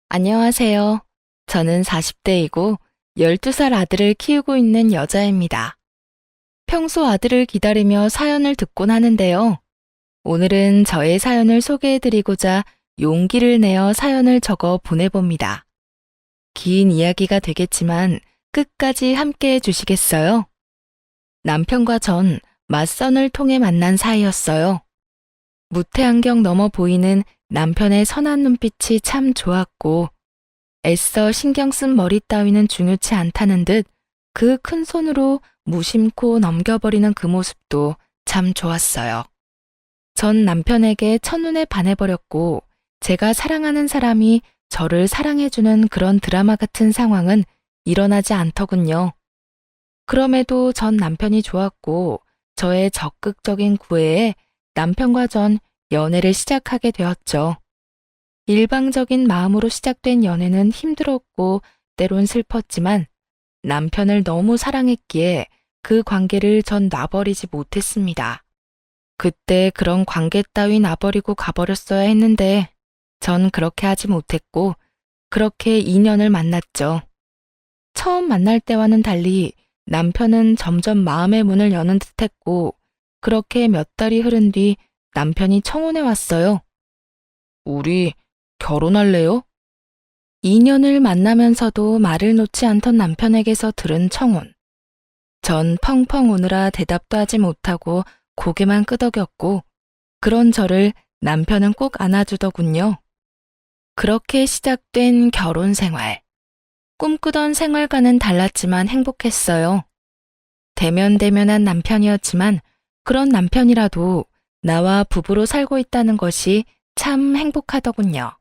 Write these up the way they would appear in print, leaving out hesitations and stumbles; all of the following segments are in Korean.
안녕하세요. 저는 40대이고 12살 아들을 키우고 있는 여자입니다. 평소 아들을 기다리며 사연을 듣곤 하는데요. 오늘은 저의 사연을 소개해드리고자 용기를 내어 사연을 적어 보내봅니다. 긴 이야기가 되겠지만 끝까지 함께 해주시겠어요? 남편과 전 맞선을 통해 만난 사이였어요. 무태안경 너머 보이는 남편의 선한 눈빛이 참 좋았고 애써 신경 쓴 머리 따위는 중요치 않다는 듯 그 큰 손으로 무심코 넘겨버리는 그 모습도 참 좋았어요. 전 남편에게 첫눈에 반해버렸고 제가 사랑하는 사람이 저를 사랑해주는 그런 드라마 같은 상황은 일어나지 않더군요. 그럼에도 전 남편이 좋았고 저의 적극적인 구애에 남편과 전 연애를 시작하게 되었죠. 일방적인 마음으로 시작된 연애는 힘들었고 때론 슬펐지만 남편을 너무 사랑했기에 그 관계를 전 놔버리지 못했습니다. 그때 그런 관계 따위 놔버리고 가버렸어야 했는데 전 그렇게 하지 못했고 그렇게 2년을 만났죠. 처음 만날 때와는 달리 남편은 점점 마음의 문을 여는 듯했고 그렇게 몇 달이 흐른 뒤 남편이 청혼해 왔어요. 우리 결혼할래요? 2년을 만나면서도 말을 놓지 않던 남편에게서 들은 청혼. 전 펑펑 우느라 대답도 하지 못하고 고개만 끄덕였고 그런 저를 남편은 꼭 안아주더군요. 그렇게 시작된 결혼 생활. 꿈꾸던 생활과는 달랐지만 행복했어요. 대면대면한 남편이었지만 그런 남편이라도 나와 부부로 살고 있다는 것이 참 행복하더군요.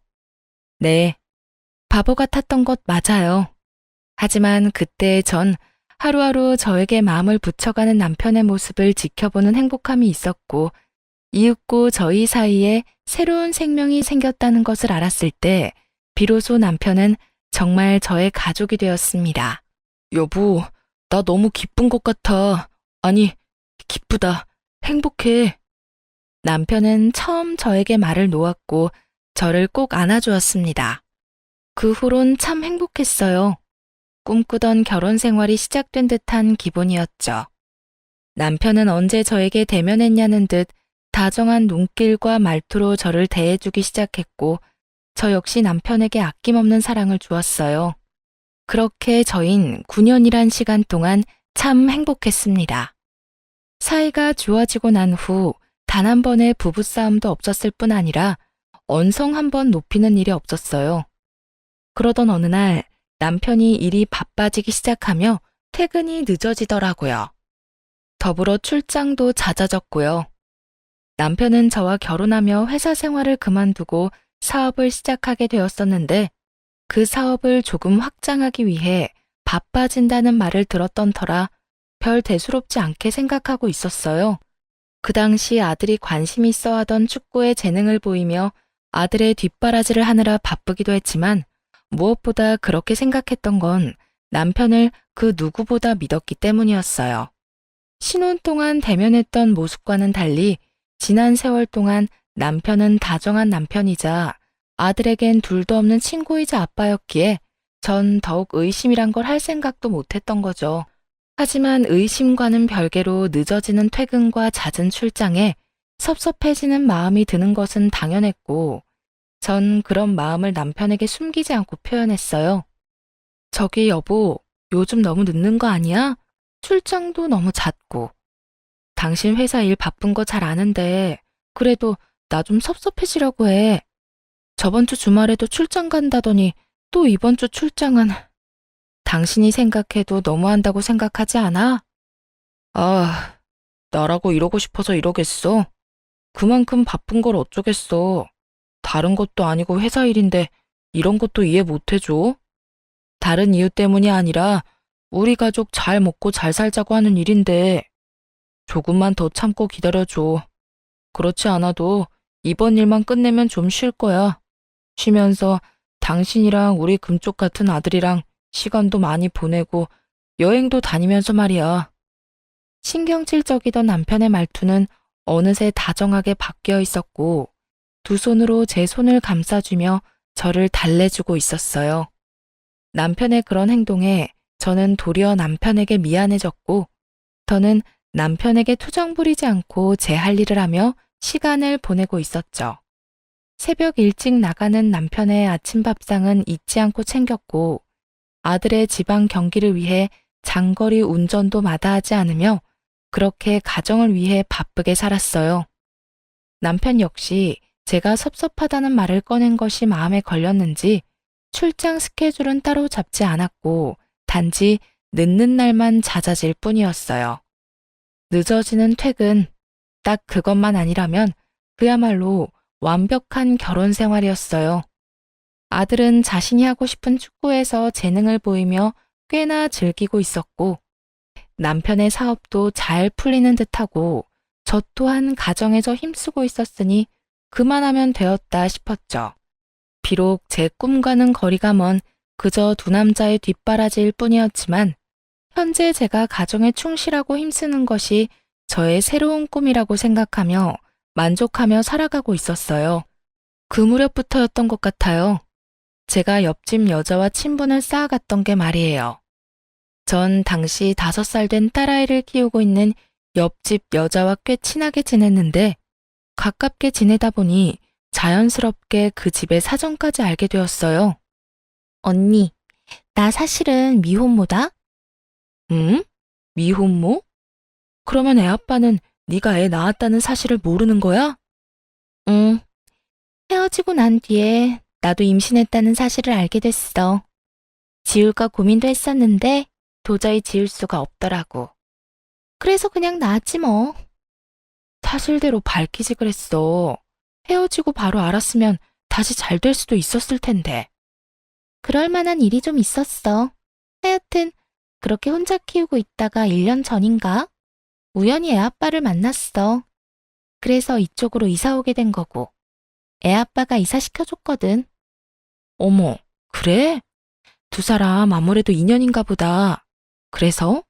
네, 바보 같았던 것 맞아요. 하지만 그때 전 하루하루 저에게 마음을 붙여가는 남편의 모습을 지켜보는 행복함이 있었고 이윽고 저희 사이에 새로운 생명이 생겼다는 것을 알았을 때 비로소 남편은 정말 저의 가족이 되었습니다. 여보, 나 너무 기쁜 것 같아. 아니, 기쁘다. 행복해. 남편은 처음 저에게 말을 놓았고 저를 꼭 안아주었습니다. 그 후론 참 행복했어요. 꿈꾸던 결혼 생활이 시작된 듯한 기분이었죠. 남편은 언제 저에게 대면했냐는 듯 다정한 눈길과 말투로 저를 대해주기 시작했고 저 역시 남편에게 아낌없는 사랑을 주었어요. 그렇게 저흰 9년이란 시간 동안 참 행복했습니다. 사이가 좋아지고 난 후 단 한 번의 부부싸움도 없었을 뿐 아니라 언성 한 번 높이는 일이 없었어요. 그러던 어느 날 남편이 일이 바빠지기 시작하며 퇴근이 늦어지더라고요. 더불어 출장도 잦아졌고요. 남편은 저와 결혼하며 회사 생활을 그만두고 사업을 시작하게 되었었는데 그 사업을 조금 확장하기 위해 바빠진다는 말을 들었던 터라 별 대수롭지 않게 생각하고 있었어요. 그 당시 아들이 관심 있어 하던 축구에 재능을 보이며 아들의 뒷바라지를 하느라 바쁘기도 했지만 무엇보다 그렇게 생각했던 건 남편을 그 누구보다 믿었기 때문이었어요. 신혼 동안 대면했던 모습과는 달리 지난 세월 동안 남편은 다정한 남편이자 아들에겐 둘도 없는 친구이자 아빠였기에 전 더욱 의심이란 걸 할 생각도 못했던 거죠. 하지만 의심과는 별개로 늦어지는 퇴근과 잦은 출장에 섭섭해지는 마음이 드는 것은 당연했고 전 그런 마음을 남편에게 숨기지 않고 표현했어요. 저기 여보, 요즘 너무 늦는 거 아니야? 출장도 너무 잦고. 당신 회사 일 바쁜 거 잘 아는데 그래도 나 좀 섭섭해지려고 해. 저번 주 주말에도 출장 간다더니 또 이번 주 출장은 당신이 생각해도 너무한다고 생각하지 않아? 아, 나라고 이러고 싶어서 이러겠어. 그만큼 바쁜 걸 어쩌겠어. 다른 것도 아니고 회사 일인데 이런 것도 이해 못 해줘? 다른 이유 때문이 아니라 우리 가족 잘 먹고 잘 살자고 하는 일인데 조금만 더 참고 기다려줘. 그렇지 않아도 이번 일만 끝내면 좀 쉴 거야. 쉬면서 당신이랑 우리 금쪽 같은 아들이랑 시간도 많이 보내고 여행도 다니면서 말이야. 신경질적이던 남편의 말투는 어느새 다정하게 바뀌어 있었고 두 손으로 제 손을 감싸주며 저를 달래주고 있었어요. 남편의 그런 행동에 저는 도리어 남편에게 미안해졌고, 저는 남편에게 투정 부리지 않고 제 할 일을 하며 시간을 보내고 있었죠. 새벽 일찍 나가는 남편의 아침 밥상은 잊지 않고 챙겼고, 아들의 지방 경기를 위해 장거리 운전도 마다하지 않으며 그렇게 가정을 위해 바쁘게 살았어요. 남편 역시 제가 섭섭하다는 말을 꺼낸 것이 마음에 걸렸는지 출장 스케줄은 따로 잡지 않았고 단지 늦는 날만 잦아질 뿐이었어요. 늦어지는 퇴근, 딱 그것만 아니라면 그야말로 완벽한 결혼 생활이었어요. 아들은 자신이 하고 싶은 축구에서 재능을 보이며 꽤나 즐기고 있었고, 남편의 사업도 잘 풀리는 듯하고, 저 또한 가정에서 힘쓰고 있었으니 그만하면 되었다 싶었죠. 비록 제 꿈과는 거리가 먼 그저 두 남자의 뒷바라지일 뿐이었지만, 현재 제가 가정에 충실하고 힘쓰는 것이 저의 새로운 꿈이라고 생각하며 만족하며 살아가고 있었어요. 그 무렵부터였던 것 같아요. 제가 옆집 여자와 친분을 쌓아갔던 게 말이에요. 전 당시 5살 된 딸아이를 키우고 있는 옆집 여자와 꽤 친하게 지냈는데 가깝게 지내다 보니 자연스럽게 그 집의 사정까지 알게 되었어요. 언니, 나 사실은 미혼모다? 응? 미혼모? 그러면 애 아빠는 네가 애 낳았다는 사실을 모르는 거야? 응. 헤어지고 난 뒤에 나도 임신했다는 사실을 알게 됐어. 지울까 고민도 했었는데 도저히 지울 수가 없더라고. 그래서 그냥 낳았지 뭐. 사실대로 밝히지 그랬어. 헤어지고 바로 알았으면 다시 잘 될 수도 있었을 텐데. 그럴 만한 일이 좀 있었어. 하여튼 그렇게 혼자 키우고 있다가 1년 전인가? 우연히 애 아빠를 만났어. 그래서 이쪽으로 이사 오게 된 거고. 애 아빠가 이사시켜줬거든. 어머, 그래? 두 사람 아무래도 인연인가 보다. 그래서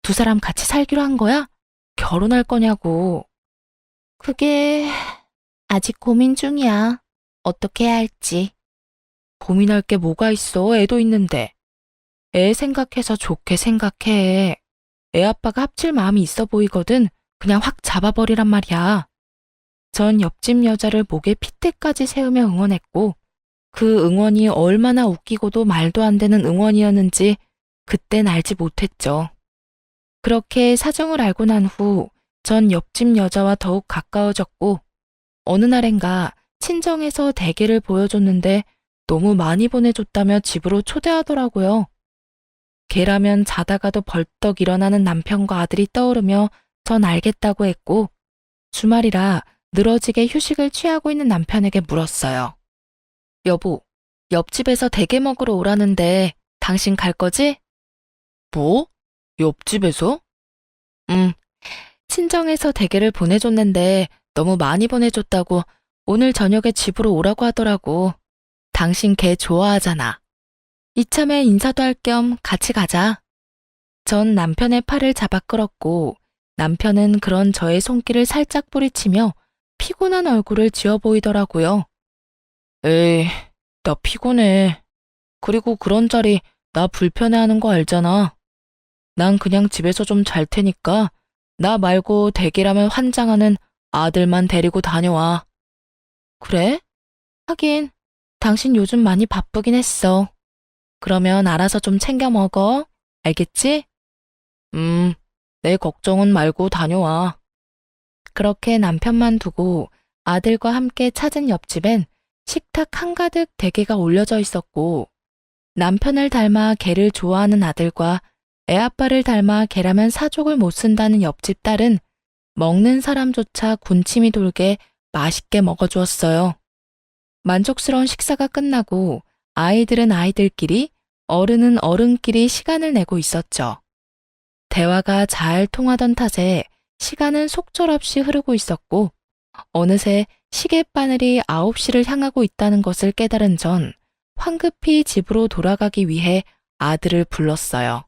두 사람 같이 살기로 한 거야? 결혼할 거냐고. 그게 아직 고민 중이야. 어떻게 해야 할지. 고민할 게 뭐가 있어? 애도 있는데. 애 생각해서 좋게 생각해. 애 아빠가 합칠 마음이 있어 보이거든. 그냥 확 잡아버리란 말이야. 전 옆집 여자를 목에 핏대까지 세우며 응원했고 그 응원이 얼마나 웃기고도 말도 안 되는 응원이었는지 그땐 알지 못했죠. 그렇게 사정을 알고 난 후 전 옆집 여자와 더욱 가까워졌고 어느 날엔가 친정에서 대게를 보여줬는데 너무 많이 보내줬다며 집으로 초대하더라고요. 걔라면 자다가도 벌떡 일어나는 남편과 아들이 떠오르며 전 알겠다고 했고 주말이라 늘어지게 휴식을 취하고 있는 남편에게 물었어요. 여보, 옆집에서 대게 먹으러 오라는데 당신 갈 거지? 뭐? 옆집에서? 친정에서 대게를 보내줬는데 너무 많이 보내줬다고 오늘 저녁에 집으로 오라고 하더라고. 당신 걔 좋아하잖아. 이참에 인사도 할 겸 같이 가자. 전 남편의 팔을 잡아 끌었고 남편은 그런 저의 손길을 살짝 뿌리치며 피곤한 얼굴을 지어 보이더라고요. 에이, 나 피곤해. 그리고 그런 자리 나 불편해하는 거 알잖아. 난 그냥 집에서 좀 잘 테니까 나 말고 대기라면 환장하는 아들만 데리고 다녀와. 그래? 하긴 당신 요즘 많이 바쁘긴 했어. 그러면 알아서 좀 챙겨 먹어. 알겠지? 내 걱정은 말고 다녀와. 그렇게 남편만 두고 아들과 함께 찾은 옆집엔 식탁 한가득 대게가 올려져 있었고 남편을 닮아 개를 좋아하는 아들과 애아빠를 닮아 개라면 사족을 못 쓴다는 옆집 딸은 먹는 사람조차 군침이 돌게 맛있게 먹어주었어요. 만족스러운 식사가 끝나고 아이들은 아이들끼리 어른은 어른끼리 시간을 내고 있었죠. 대화가 잘 통하던 탓에 시간은 속절없이 흐르고 있었고 어느새 시계바늘이 9시를 향하고 있다는 것을 깨달은 전 황급히 집으로 돌아가기 위해 아들을 불렀어요.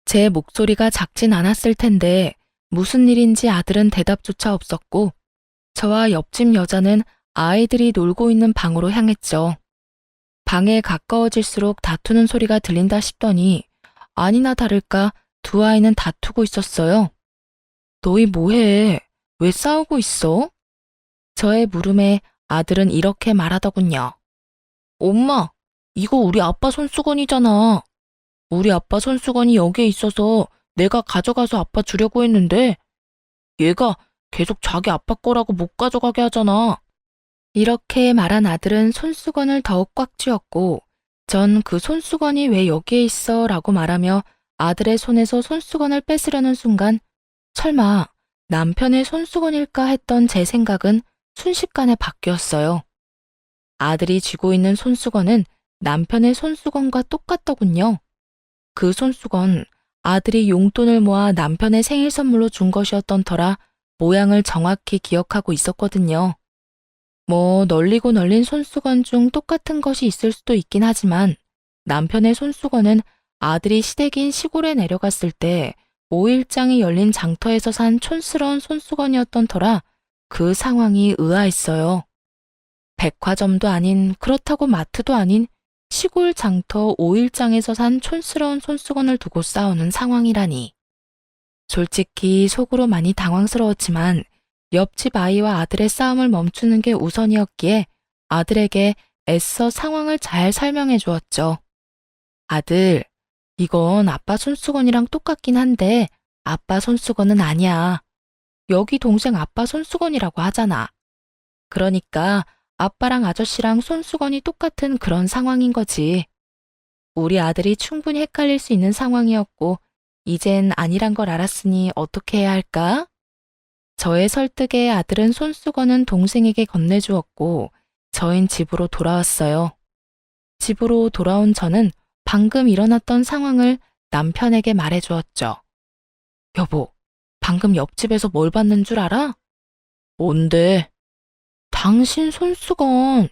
제 목소리가 작진 않았을 텐데 무슨 일인지 아들은 대답조차 없었고 저와 옆집 여자는 아이들이 놀고 있는 방으로 향했죠. 방에 가까워질수록 다투는 소리가 들린다 싶더니 아니나 다를까 두 아이는 다투고 있었어요. 너희 뭐해? 왜 싸우고 있어? 저의 물음에 아들은 이렇게 말하더군요. 엄마, 이거 우리 아빠 손수건이잖아. 우리 아빠 손수건이 여기에 있어서 내가 가져가서 아빠 주려고 했는데 얘가 계속 자기 아빠 거라고 못 가져가게 하잖아. 이렇게 말한 아들은 손수건을 더욱 꽉 쥐었고 전 그 손수건이 왜 여기에 있어? 라고 말하며 아들의 손에서 손수건을 뺏으려는 순간 설마 남편의 손수건일까 했던 제 생각은 순식간에 바뀌었어요. 아들이 쥐고 있는 손수건은 남편의 손수건과 똑같더군요. 그 손수건, 아들이 용돈을 모아 남편의 생일 선물로 준 것이었던 터라 모양을 정확히 기억하고 있었거든요. 뭐 널리고 널린 손수건 중 똑같은 것이 있을 수도 있긴 하지만 남편의 손수건은 아들이 시댁인 시골에 내려갔을 때 5일장이 열린 장터에서 산 촌스러운 손수건이었던 터라 그 상황이 의아했어요. 백화점도 아닌 그렇다고 마트도 아닌 시골 장터 5일장에서 산 촌스러운 손수건을 두고 싸우는 상황이라니. 솔직히 속으로 많이 당황스러웠지만 옆집 아이와 아들의 싸움을 멈추는 게 우선이었기에 아들에게 애써 상황을 잘 설명해 주었죠. 아들, 이건 아빠 손수건이랑 똑같긴 한데 아빠 손수건은 아니야. 여기 동생 아빠 손수건이라고 하잖아. 그러니까 아빠랑 아저씨랑 손수건이 똑같은 그런 상황인 거지. 우리 아들이 충분히 헷갈릴 수 있는 상황이었고 이젠 아니란 걸 알았으니 어떻게 해야 할까? 저의 설득에 아들은 손수건은 동생에게 건네주었고 저흰 집으로 돌아왔어요. 집으로 돌아온 저는 방금 일어났던 상황을 남편에게 말해주었죠. 여보, 방금 옆집에서 뭘 봤는 줄 알아? 뭔데? 당신 손수건.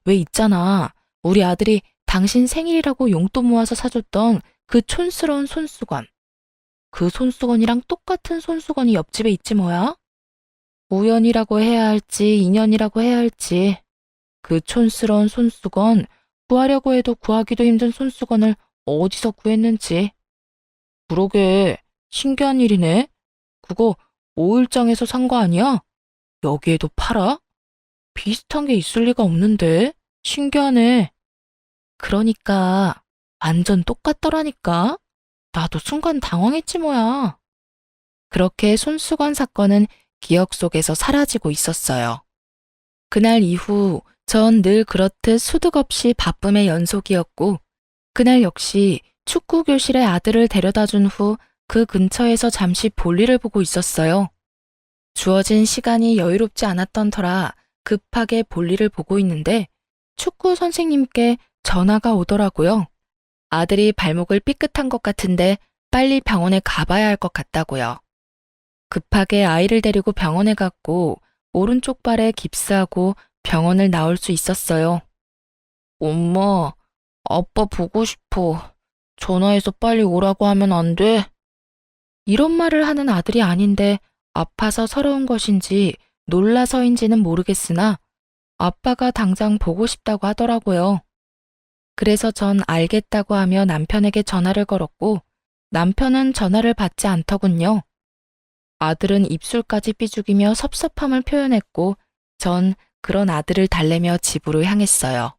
왜 있잖아. 우리 아들이 당신 생일이라고 용돈 모아서 사줬던 그 촌스러운 손수건. 그 손수건이랑 똑같은 손수건이 옆집에 있지 뭐야? 우연이라고 해야 할지 인연이라고 해야 할지 그 촌스러운 손수건 구하려고 해도 구하기도 힘든 손수건을 어디서 구했는지. 그러게 신기한 일이네. 그거 5일장에서 산 거 아니야? 여기에도 팔아? 비슷한 게 있을 리가 없는데. 신기하네. 그러니까 완전 똑같더라니까. 나도 순간 당황했지 뭐야. 그렇게 손수건 사건은 기억 속에서 사라지고 있었어요. 그날 이후 전 늘 그렇듯 수득 없이 바쁨의 연속이었고 그날 역시 축구 교실에 아들을 데려다 준 후 그 근처에서 잠시 볼일을 보고 있었어요. 주어진 시간이 여유롭지 않았던 터라 급하게 볼일을 보고 있는데 축구 선생님께 전화가 오더라고요. 아들이 발목을 삐끗한 것 같은데 빨리 병원에 가봐야 할 것 같다고요. 급하게 아이를 데리고 병원에 갔고 오른쪽 발에 깁스하고 병원을 나올 수 있었어요. 엄마, 아빠 보고 싶어. 전화해서 빨리 오라고 하면 안 돼? 이런 말을 하는 아들이 아닌데 아파서 서러운 것인지 놀라서인지는 모르겠으나 아빠가 당장 보고 싶다고 하더라고요. 그래서 전 알겠다고 하며 남편에게 전화를 걸었고 남편은 전화를 받지 않더군요. 아들은 입술까지 삐죽이며 섭섭함을 표현했고 전 그런 아들을 달래며 집으로 향했어요.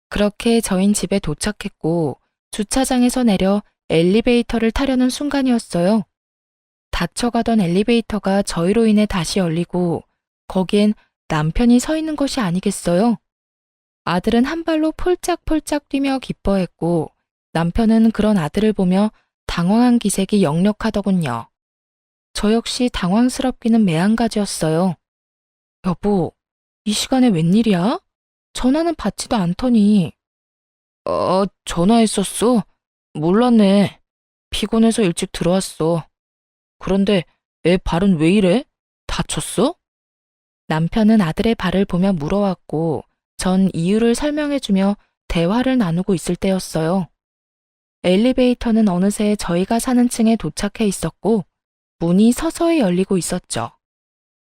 그렇게 저흰 집에 도착했고 주차장에서 내려 엘리베이터를 타려는 순간이었어요. 닫혀가던 엘리베이터가 저희로 인해 다시 열리고 거기엔 남편이 서 있는 것이 아니겠어요? 아들은 한 발로 폴짝폴짝 뛰며 기뻐했고 남편은 그런 아들을 보며 당황한 기색이 역력하더군요. 저 역시 당황스럽기는 매한가지였어요. 여보, 이 시간에 웬일이야? 전화는 받지도 않더니. 전화했었어? 몰랐네. 피곤해서 일찍 들어왔어. 그런데 애 발은 왜 이래? 다쳤어? 남편은 아들의 발을 보며 물어왔고 전 이유를 설명해주며 대화를 나누고 있을 때였어요. 엘리베이터는 어느새 저희가 사는 층에 도착해 있었고 문이 서서히 열리고 있었죠.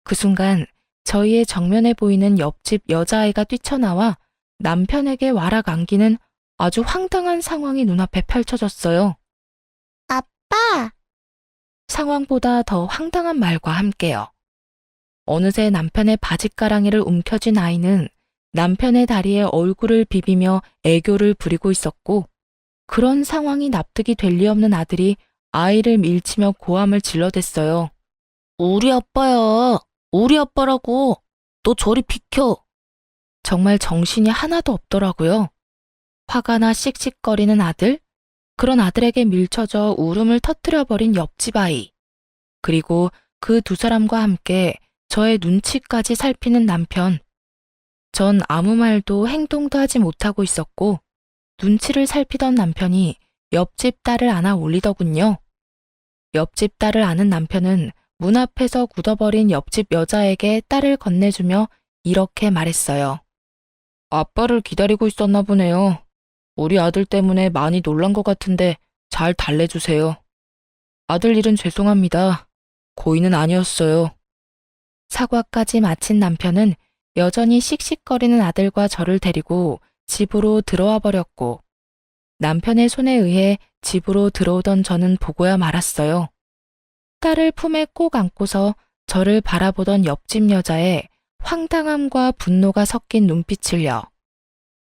그 순간 저희의 정면에 보이는 옆집 여자아이가 뛰쳐나와 남편에게 와락 안기는 아주 황당한 상황이 눈앞에 펼쳐졌어요. 아빠! 상황보다 더 황당한 말과 함께요. 어느새 남편의 바짓가랑이를 움켜쥔 아이는 남편의 다리에 얼굴을 비비며 애교를 부리고 있었고, 그런 상황이 납득이 될 리 없는 아들이 아이를 밀치며 고함을 질러댔어요. 우리 아빠야. 우리 아빠라고. 너 저리 비켜. 정말 정신이 하나도 없더라고요. 화가 나 씩씩거리는 아들, 그런 아들에게 밀쳐져 울음을 터뜨려버린 옆집 아이, 그리고 그 두 사람과 함께 저의 눈치까지 살피는 남편. 전 아무 말도 행동도 하지 못하고 있었고, 눈치를 살피던 남편이 옆집 딸을 안아 올리더군요. 옆집 딸을 안은 남편은 문 앞에서 굳어버린 옆집 여자에게 딸을 건네주며 이렇게 말했어요. 아빠를 기다리고 있었나 보네요. 우리 아들 때문에 많이 놀란 것 같은데 잘 달래주세요. 아들 일은 죄송합니다. 고의는 아니었어요. 사과까지 마친 남편은 여전히 씩씩거리는 아들과 저를 데리고 집으로 들어와 버렸고, 남편의 손에 의해 집으로 들어오던 저는 보고야 말았어요. 딸을 품에 꼭 안고서 저를 바라보던 옆집 여자의 황당함과 분노가 섞인 눈빛을요.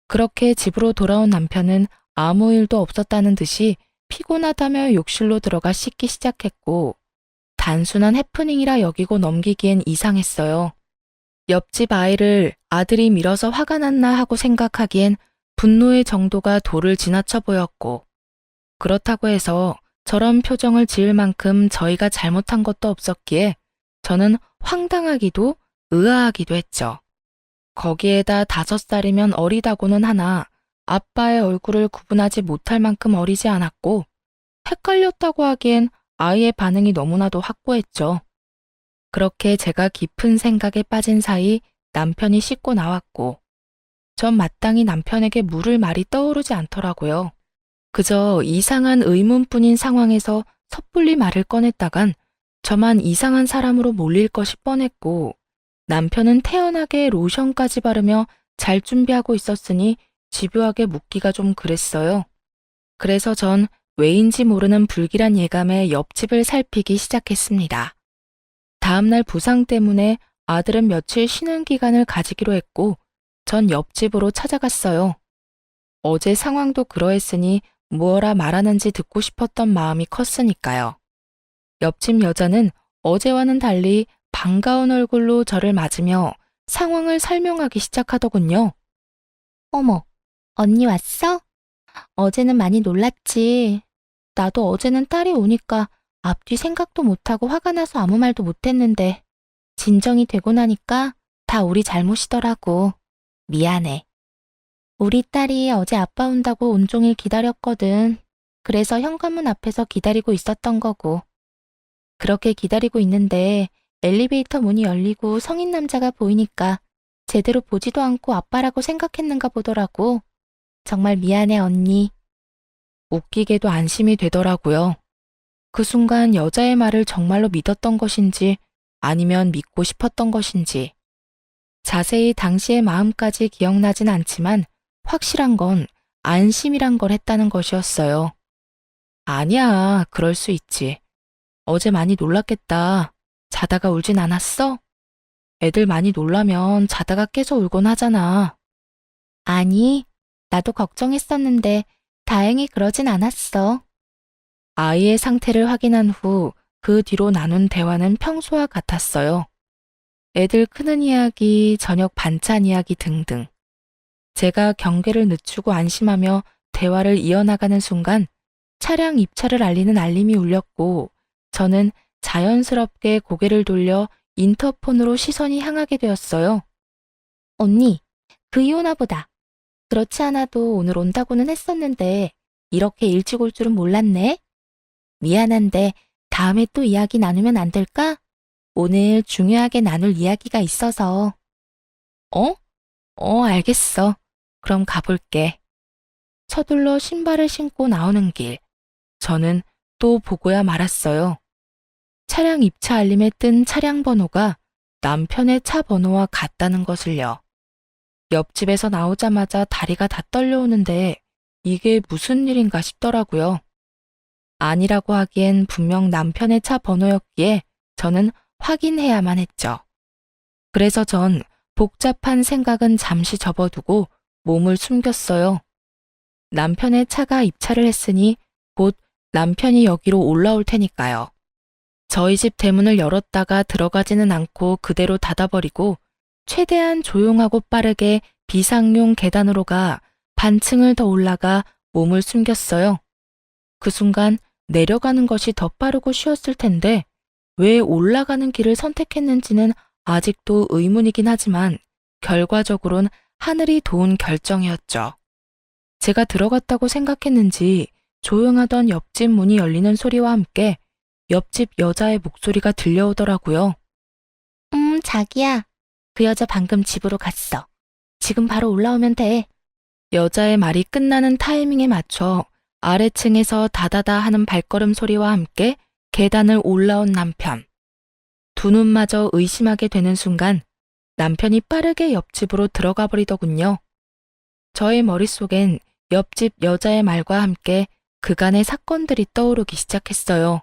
그렇게 집으로 돌아온 남편은 아무 일도 없었다는 듯이 피곤하다며 욕실로 들어가 씻기 시작했고, 단순한 해프닝이라 여기고 넘기기엔 이상했어요. 옆집 아이를 아들이 밀어서 화가 났나 하고 생각하기엔 분노의 정도가 도를 지나쳐 보였고, 그렇다고 해서 저런 표정을 지을 만큼 저희가 잘못한 것도 없었기에 저는 황당하기도 의아하기도 했죠. 거기에다 5살이면 어리다고는 하나 아빠의 얼굴을 구분하지 못할 만큼 어리지 않았고, 헷갈렸다고 하기엔 아이의 반응이 너무나도 확고했죠. 그렇게 제가 깊은 생각에 빠진 사이 남편이 씻고 나왔고, 전 마땅히 남편에게 물을 말이 떠오르지 않더라고요. 그저 이상한 의문뿐인 상황에서 섣불리 말을 꺼냈다간 저만 이상한 사람으로 몰릴 것이 뻔했고, 남편은 태연하게 로션까지 바르며 잘 준비하고 있었으니 집요하게 묻기가 좀 그랬어요. 그래서 전 왜인지 모르는 불길한 예감에 옆집을 살피기 시작했습니다. 다음날 부상 때문에 아들은 며칠 쉬는 기간을 가지기로 했고, 전 옆집으로 찾아갔어요. 어제 상황도 그러했으니 무엇라 말하는지 듣고 싶었던 마음이 컸으니까요. 옆집 여자는 어제와는 달리 반가운 얼굴로 저를 맞으며 상황을 설명하기 시작하더군요. 어머, 언니 왔어? 어제는 많이 놀랐지. 나도 어제는 딸이 오니까 앞뒤 생각도 못하고 화가 나서 아무 말도 못했는데 진정이 되고 나니까 다 우리 잘못이더라고. 미안해. 우리 딸이 어제 아빠 온다고 온종일 기다렸거든. 그래서 현관문 앞에서 기다리고 있었던 거고. 그렇게 기다리고 있는데 엘리베이터 문이 열리고 성인 남자가 보이니까 제대로 보지도 않고 아빠라고 생각했는가 보더라고. 정말 미안해, 언니. 웃기게도 안심이 되더라고요. 그 순간 여자의 말을 정말로 믿었던 것인지 아니면 믿고 싶었던 것인지. 자세히 당시의 마음까지 기억나진 않지만 확실한 건 안심이란 걸 했다는 것이었어요. 아니야, 그럴 수 있지. 어제 많이 놀랐겠다. 자다가 울진 않았어? 애들 많이 놀라면 자다가 깨서 울곤 하잖아. 아니, 나도 걱정했었는데 다행히 그러진 않았어. 아이의 상태를 확인한 후 그 뒤로 나눈 대화는 평소와 같았어요. 애들 크는 이야기, 저녁 반찬 이야기 등등. 제가 경계를 늦추고 안심하며 대화를 이어나가는 순간 차량 입찰을 알리는 알림이 울렸고, 저는 자연스럽게 고개를 돌려 인터폰으로 시선이 향하게 되었어요. 언니, 그이 오나 보다. 그렇지 않아도 오늘 온다고는 했었는데 이렇게 일찍 올 줄은 몰랐네. 미안한데 다음에 또 이야기 나누면 안 될까? 오늘 중요하게 나눌 이야기가 있어서. 알겠어. 그럼 가볼게. 서둘러 신발을 신고 나오는 길. 저는 또 보고야 말았어요. 차량 입차 알림에 뜬 차량 번호가 남편의 차 번호와 같다는 것을요. 옆집에서 나오자마자 다리가 다 떨려오는데 이게 무슨 일인가 싶더라고요. 아니라고 하기엔 분명 남편의 차 번호였기에 저는 확인해야만 했죠. 그래서 전 복잡한 생각은 잠시 접어두고 몸을 숨겼어요. 남편의 차가 입차를 했으니 곧 남편이 여기로 올라올 테니까요. 저희 집 대문을 열었다가 들어가지는 않고 그대로 닫아버리고 최대한 조용하고 빠르게 비상용 계단으로 가 반층을 더 올라가 몸을 숨겼어요. 그 순간 내려가는 것이 더 빠르고 쉬웠을 텐데 왜 올라가는 길을 선택했는지는 아직도 의문이긴 하지만 결과적으로는 하늘이 도운 결정이었죠. 제가 들어갔다고 생각했는지 조용하던 옆집 문이 열리는 소리와 함께 옆집 여자의 목소리가 들려오더라고요. 자기야. 그 여자 방금 집으로 갔어. 지금 바로 올라오면 돼. 여자의 말이 끝나는 타이밍에 맞춰 아래층에서 다다다 하는 발걸음 소리와 함께 계단을 올라온 남편. 두 눈마저 의심하게 되는 순간 남편이 빠르게 옆집으로 들어가 버리더군요. 저의 머릿속엔 옆집 여자의 말과 함께 그간의 사건들이 떠오르기 시작했어요.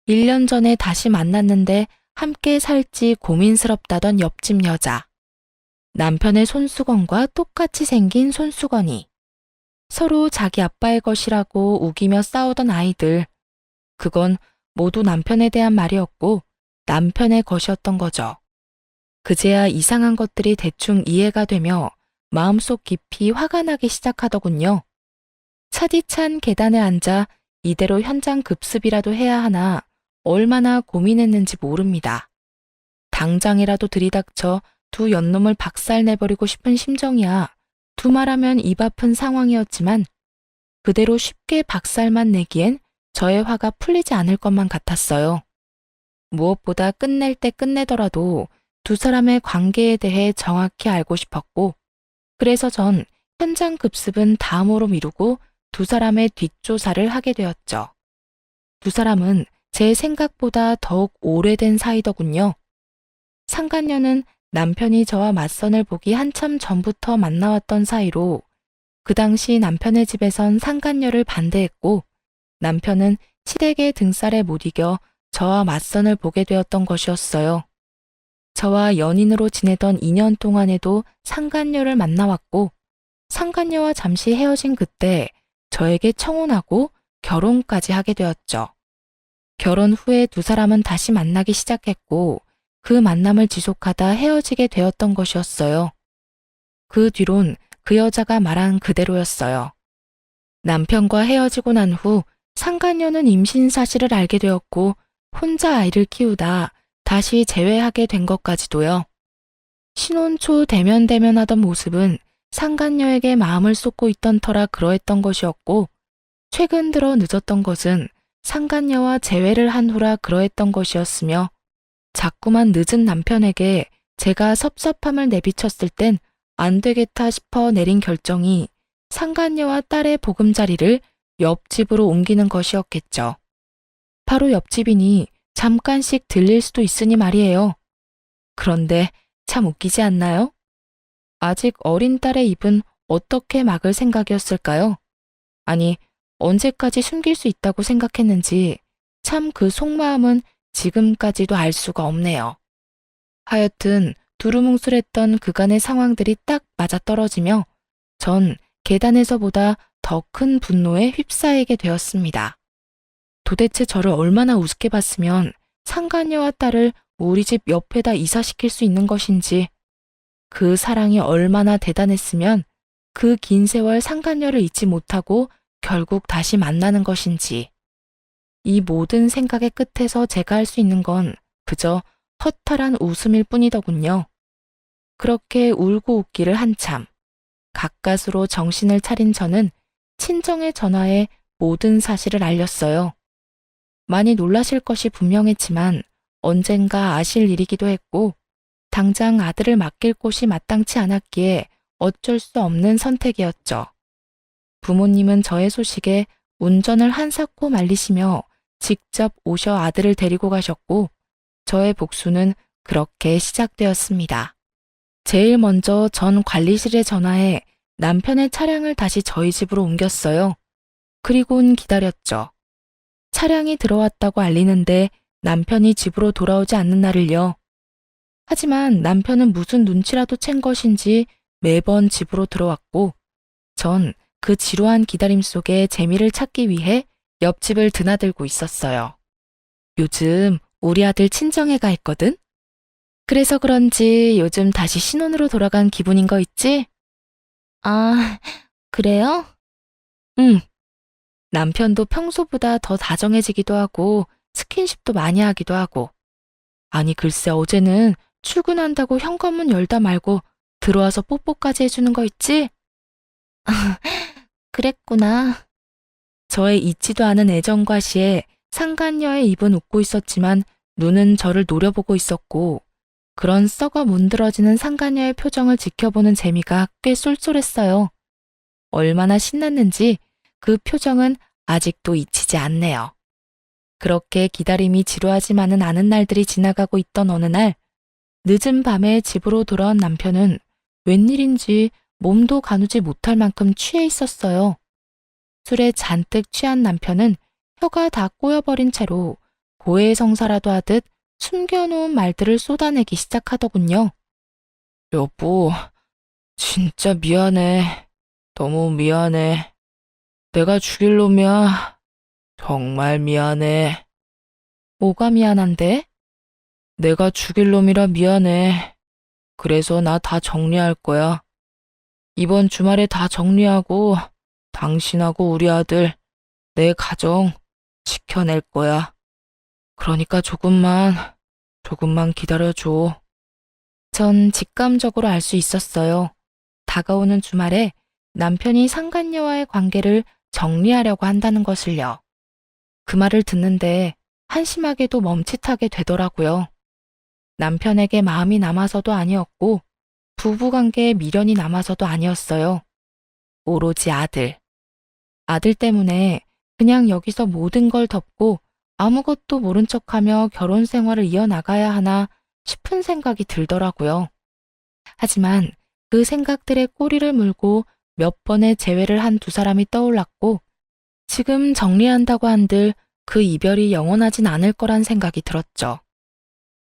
1년 전에 다시 만났는데 함께 살지 고민스럽다던 옆집 여자. 남편의 손수건과 똑같이 생긴 손수건이. 서로 자기 아빠의 것이라고 우기며 싸우던 아이들. 그건 모두 남편에 대한 말이었고 남편의 것이었던 거죠. 그제야 이상한 것들이 대충 이해가 되며 마음속 깊이 화가 나기 시작하더군요. 차디찬 계단에 앉아 이대로 현장 급습이라도 해야 하나 얼마나 고민했는지 모릅니다. 당장이라도 들이닥쳐 두 연놈을 박살내버리고 싶은 심정이야 두말하면 입 아픈 상황이었지만 그대로 쉽게 박살만 내기엔 저의 화가 풀리지 않을 것만 같았어요. 무엇보다 끝낼 때 끝내더라도 두 사람의 관계에 대해 정확히 알고 싶었고 그래서 전 현장 급습은 다음으로 미루고 두 사람의 뒷조사를 하게 되었죠. 두 사람은 제 생각보다 더욱 오래된 사이더군요. 상간녀는 남편이 저와 맞선을 보기 한참 전부터 만나왔던 사이로 그 당시 남편의 집에선 상간녀를 반대했고 남편은 시댁의 등살에 못 이겨 저와 맞선을 보게 되었던 것이었어요. 저와 연인으로 지내던 2년 동안에도 상간녀를 만나왔고 상간녀와 잠시 헤어진 그때 저에게 청혼하고 결혼까지 하게 되었죠. 결혼 후에 두 사람은 다시 만나기 시작했고 그 만남을 지속하다 헤어지게 되었던 것이었어요. 그 뒤론 그 여자가 말한 그대로였어요. 남편과 헤어지고 난 후 상간녀는 임신 사실을 알게 되었고 혼자 아이를 키우다 다시 재회하게 된 것까지도요. 신혼 초 대면대면하던 모습은 상간녀에게 마음을 쏟고 있던 터라 그러했던 것이었고 최근 들어 늦었던 것은 상간녀와 재회를 한 후라 그러했던 것이었으며 자꾸만 늦은 남편에게 제가 섭섭함을 내비쳤을 땐 안 되겠다 싶어 내린 결정이 상간녀와 딸의 보금자리를 옆집으로 옮기는 것이었겠죠. 바로 옆집이니 잠깐씩 들릴 수도 있으니 말이에요. 그런데 참 웃기지 않나요? 아직 어린 딸의 입은 어떻게 막을 생각이었을까요? 아니, 언제까지 숨길 수 있다고 생각했는지 참 그 속마음은 지금까지도 알 수가 없네요. 하여튼 두루뭉술했던 그간의 상황들이 딱 맞아떨어지며 전 계단에서보다 더 큰 분노에 휩싸이게 되었습니다. 도대체 저를 얼마나 우습게 봤으면 상간녀와 딸을 우리 집 옆에다 이사시킬 수 있는 것인지, 그 사랑이 얼마나 대단했으면 그 긴 세월 상간녀를 잊지 못하고 결국 다시 만나는 것인지. 이 모든 생각의 끝에서 제가 할 수 있는 건 그저 허탈한 웃음일 뿐이더군요. 그렇게 울고 웃기를 한참. 가까스로 정신을 차린 저는 친정의 전화에 모든 사실을 알렸어요. 많이 놀라실 것이 분명했지만 언젠가 아실 일이기도 했고 당장 아들을 맡길 곳이 마땅치 않았기에 어쩔 수 없는 선택이었죠. 부모님은 저의 소식에 운전을 한사코 말리시며 직접 오셔 아들을 데리고 가셨고 저의 복수는 그렇게 시작되었습니다. 제일 먼저 전 관리실에 전화해 남편의 차량을 다시 저희 집으로 옮겼어요. 그리곤 기다렸죠. 차량이 들어왔다고 알리는데 남편이 집으로 돌아오지 않는 날을요. 하지만 남편은 무슨 눈치라도 챈 것인지 매번 집으로 들어왔고, 전 그 지루한 기다림 속에 재미를 찾기 위해 옆집을 드나들고 있었어요. 요즘 우리 아들 친정에가 있거든? 그래서 그런지 요즘 다시 신혼으로 돌아간 기분인 거 있지? 아, 그래요? 응. 남편도 평소보다 더 다정해지기도 하고 스킨십도 많이 하기도 하고. 아니 글쎄 어제는 출근한다고 현관문 열다 말고 들어와서 뽀뽀까지 해주는 거 있지? 그랬구나. 저의 잊지도 않은 애정과 시에 상간녀의 입은 웃고 있었지만 눈은 저를 노려보고 있었고, 그런 썩어 문드러지는 상간녀의 표정을 지켜보는 재미가 꽤 쏠쏠했어요. 얼마나 신났는지 그 표정은 아직도 잊히지 않네요. 그렇게 기다림이 지루하지만은 않은 날들이 지나가고 있던 어느 날, 늦은 밤에 집으로 돌아온 남편은 웬일인지 몸도 가누지 못할 만큼 취해 있었어요. 술에 잔뜩 취한 남편은 혀가 다 꼬여버린 채로 고해성사라도 하듯 숨겨놓은 말들을 쏟아내기 시작하더군요. 여보, 진짜 미안해. 너무 미안해. 내가 죽일 놈이야. 정말 미안해. 뭐가 미안한데? 내가 죽일 놈이라 미안해. 그래서 나 다 정리할 거야. 이번 주말에 다 정리하고 당신하고 우리 아들, 내 가정 지켜낼 거야. 그러니까 조금만 기다려줘. 전 직감적으로 알 수 있었어요. 다가오는 주말에 남편이 상간녀와의 관계를 정리하려고 한다는 것을요. 그 말을 듣는데 한심하게도 멈칫하게 되더라고요. 남편에게 마음이 남아서도 아니었고 부부관계에 미련이 남아서도 아니었어요. 오로지 아들. 아들 때문에 그냥 여기서 모든 걸 덮고 아무것도 모른 척하며 결혼 생활을 이어나가야 하나 싶은 생각이 들더라고요. 하지만 그 생각들의 꼬리를 물고 몇 번의 재회를 한 두 사람이 떠올랐고, 지금 정리한다고 한들 그 이별이 영원하진 않을 거란 생각이 들었죠.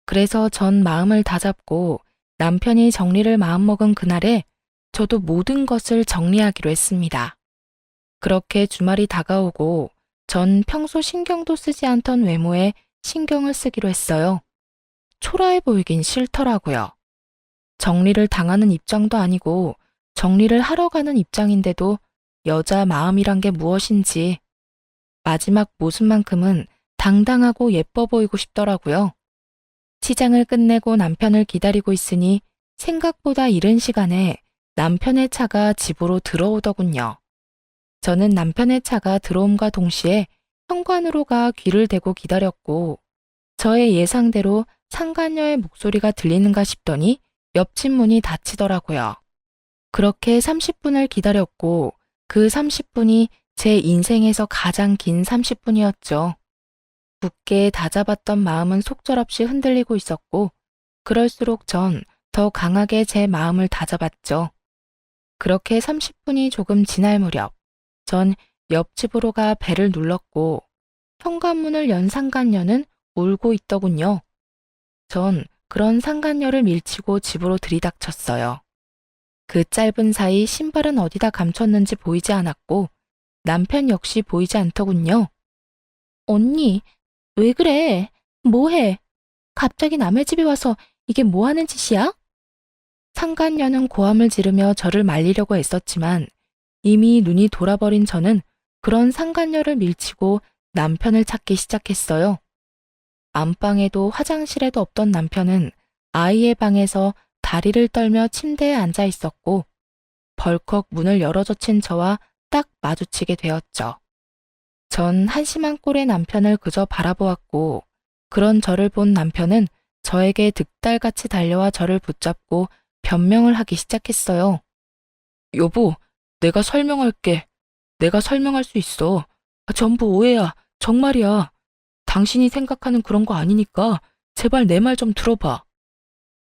그래서 전 마음을 다잡고 남편이 정리를 마음먹은 그날에 저도 모든 것을 정리하기로 했습니다. 그렇게 주말이 다가오고 전 평소 신경도 쓰지 않던 외모에 신경을 쓰기로 했어요. 초라해 보이긴 싫더라고요. 정리를 당하는 입장도 아니고 정리를 하러 가는 입장인데도 여자 마음이란 게 무엇인지 마지막 모습만큼은 당당하고 예뻐 보이고 싶더라고요. 치장을 끝내고 남편을 기다리고 있으니 생각보다 이른 시간에 남편의 차가 집으로 들어오더군요. 저는 남편의 차가 들어옴과 동시에 현관으로 가 귀를 대고 기다렸고, 저의 예상대로 상간녀의 목소리가 들리는가 싶더니 옆집 문이 닫히더라고요. 그렇게 30분을 기다렸고 그 30분이 제 인생에서 가장 긴 30분이었죠. 굳게 다잡았던 마음은 속절없이 흔들리고 있었고, 그럴수록 전 더 강하게 제 마음을 다잡았죠. 그렇게 30분이 조금 지날 무렵, 전 옆집으로 가 벨을 눌렀고 현관문을 연 상간녀는 울고 있더군요. 전 그런 상간녀를 밀치고 집으로 들이닥쳤어요. 그 짧은 사이 신발은 어디다 감췄는지 보이지 않았고 남편 역시 보이지 않더군요. 언니, 왜 그래? 뭐해? 갑자기 남의 집에 와서 이게 뭐 하는 짓이야? 상간녀는 고함을 지르며 저를 말리려고 애썼지만 이미 눈이 돌아버린 저는 그런 상간녀를 밀치고 남편을 찾기 시작했어요. 안방에도 화장실에도 없던 남편은 아이의 방에서 다리를 떨며 침대에 앉아 있었고, 벌컥 문을 열어젖힌 저와 딱 마주치게 되었죠. 전 한심한 꼴의 남편을 그저 바라보았고, 그런 저를 본 남편은 저에게 득달같이 달려와 저를 붙잡고 변명을 하기 시작했어요. 여보, 내가 설명할게. 내가 설명할 수 있어. 전부 오해야. 정말이야. 당신이 생각하는 그런 거 아니니까 제발 내 말 좀 들어봐.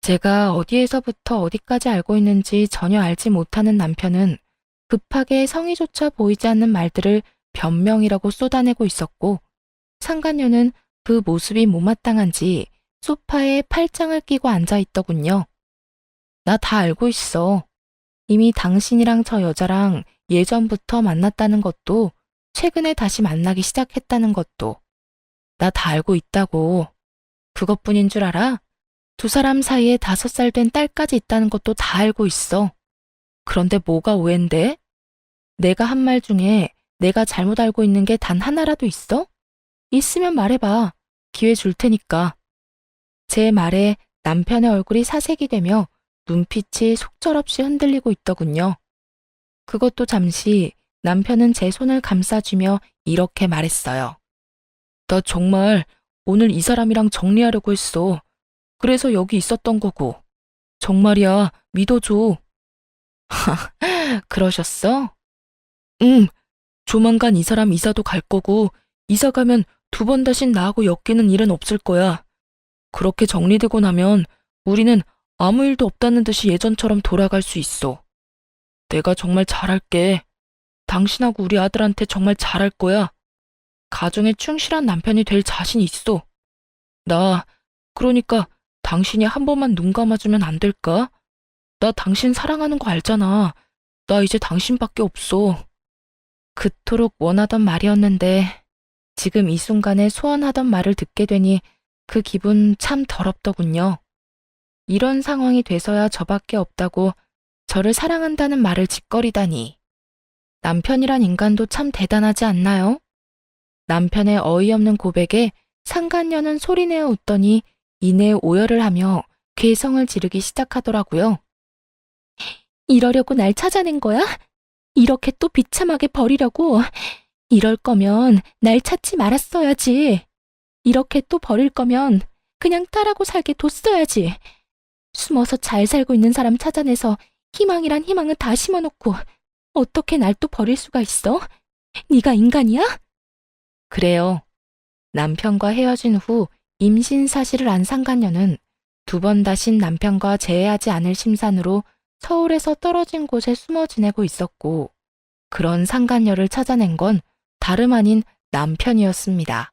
제가 어디에서부터 어디까지 알고 있는지 전혀 알지 못하는 남편은 급하게 성의조차 보이지 않는 말들을 변명이라고 쏟아내고 있었고, 상간녀는 그 모습이 못마땅한지 소파에 팔짱을 끼고 앉아 있더군요. 나 다 알고 있어. 이미 당신이랑 저 여자랑 예전부터 만났다는 것도, 최근에 다시 만나기 시작했다는 것도 나 다 알고 있다고. 그것뿐인 줄 알아? 두 사람 사이에 5살 된 딸까지 있다는 것도 다 알고 있어. 그런데 뭐가 오해인데? 내가 한 말 중에 내가 잘못 알고 있는 게 단 하나라도 있어? 있으면 말해봐. 기회 줄 테니까. 제 말에 남편의 얼굴이 사색이 되며 눈빛이 속절없이 흔들리고 있더군요. 그것도 잠시 남편은 제 손을 감싸주며 이렇게 말했어요. 나 정말 오늘 이 사람이랑 정리하려고 했어. 그래서 여기 있었던 거고. 정말이야, 믿어줘. 그러셨어? 응, 조만간 이 사람 이사도 갈 거고, 이사 가면 2번 다신 나하고 엮이는 일은 없을 거야. 그렇게 정리되고 나면 우리는 아무 일도 없다는 듯이 예전처럼 돌아갈 수 있어. 내가 정말 잘할게. 당신하고 우리 아들한테 정말 잘할 거야. 가정에 충실한 남편이 될 자신 있어. 그러니까 당신이 한 번만 눈 감아주면 안 될까? 나 당신 사랑하는 거 알잖아. 나 이제 당신밖에 없어. 그토록 원하던 말이었는데 지금 이 순간에 소원하던 말을 듣게 되니 그 기분 참 더럽더군요. 이런 상황이 돼서야 저밖에 없다고 저를 사랑한다는 말을 짓거리다니. 남편이란 인간도 참 대단하지 않나요? 남편의 어이없는 고백에 상간녀는 소리내어 웃더니 이내 오열을 하며 괴성을 지르기 시작하더라고요. 이러려고 날 찾아낸 거야? 이렇게 또 비참하게 버리려고? 이럴 거면 날 찾지 말았어야지. 이렇게 또 버릴 거면 그냥 딸하고 살게 뒀어야지. 숨어서 잘 살고 있는 사람 찾아내서 희망이란 희망은 다 심어놓고 어떻게 날 또 버릴 수가 있어? 네가 인간이야? 그래요. 남편과 헤어진 후 임신 사실을 안 상간녀는 2번 다신 남편과 재회하지 않을 심산으로 서울에서 떨어진 곳에 숨어 지내고 있었고, 그런 상간녀를 찾아낸 건 다름 아닌 남편이었습니다.